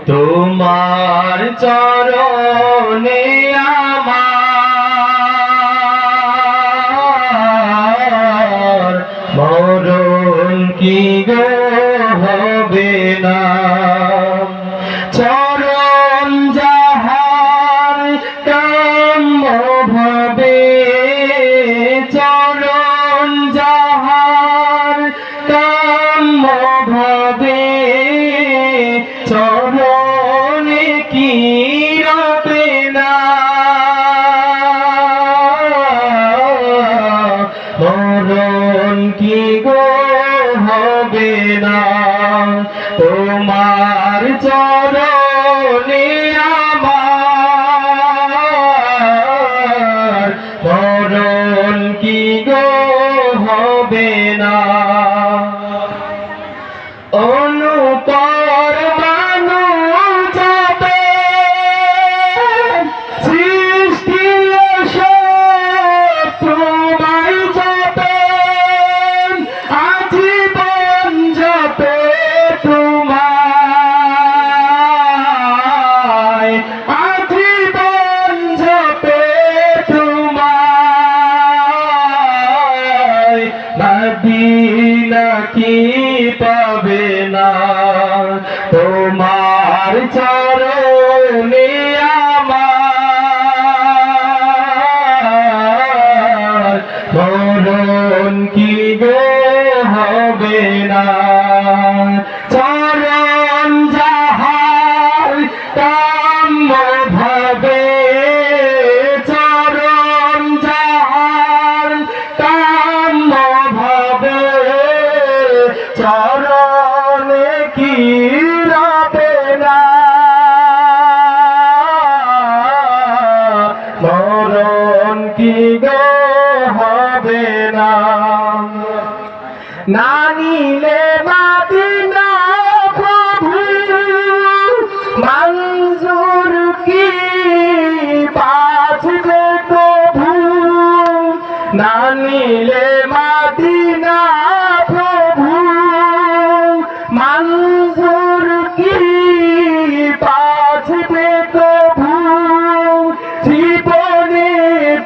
তোমার চরণে আমার মরণ কি গো হবে না। চরণ যাহার কাম্য ভাবে, চরণ যাহার কাম্য ভাবে, চরণে কি রবে না। মরণ কি গো হবে না। তোমার চরণে আমার মরণ কি গো হবে না। অনুপর মানুষ যাবে সৃষ্টি সব তোমায় যাবে, আজীবন যাবে তোমায়, আজীবন যাবে তোমায়। মদিনা কি পাবে না। তোমার চরণে আমার মরণ কি গো হবে না। চরণ যাহার কাম্য ভাবে, চরণ যাহার কাম্য ভাবে, চরণে কি রবে না। মরণ কি গো হবে না। না নিলে মদিনা প্রভু মঞ্জুর কি বাঁচবে প্রভু। না নিলে মদিনা প্রভু মঞ্জুর কি বাঁচবে প্রভু। জীবনে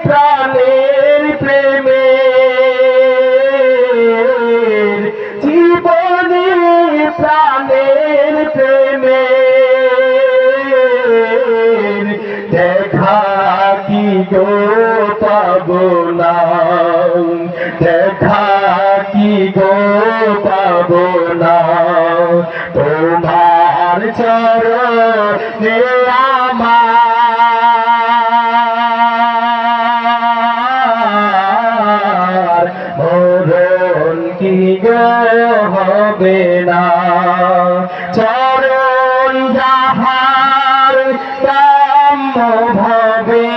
প্রাণের প্রেমে, জীবনে প্রাণের প্রেমে দেখা কি গো পাবো না। দেখা কি গো পাবো না। তোমার চরণে আমার মরণ কি গো হবে না। চরণ যাহার কাম্য ভাবে,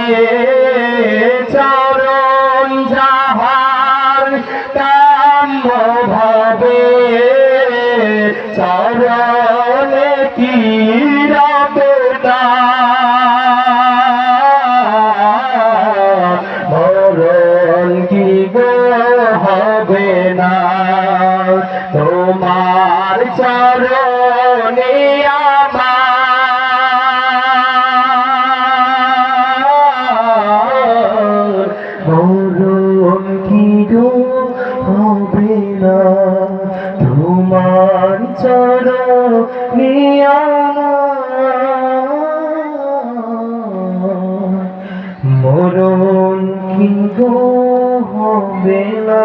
চরণ যাহার কাম্য ভাবে, চরণে কি রবে না। মরণ কি গো হবে না। তোমার চরণে আমার মরণ কি গো হবে না। তোমার চরণে আমার মরণ কি গো হবে না।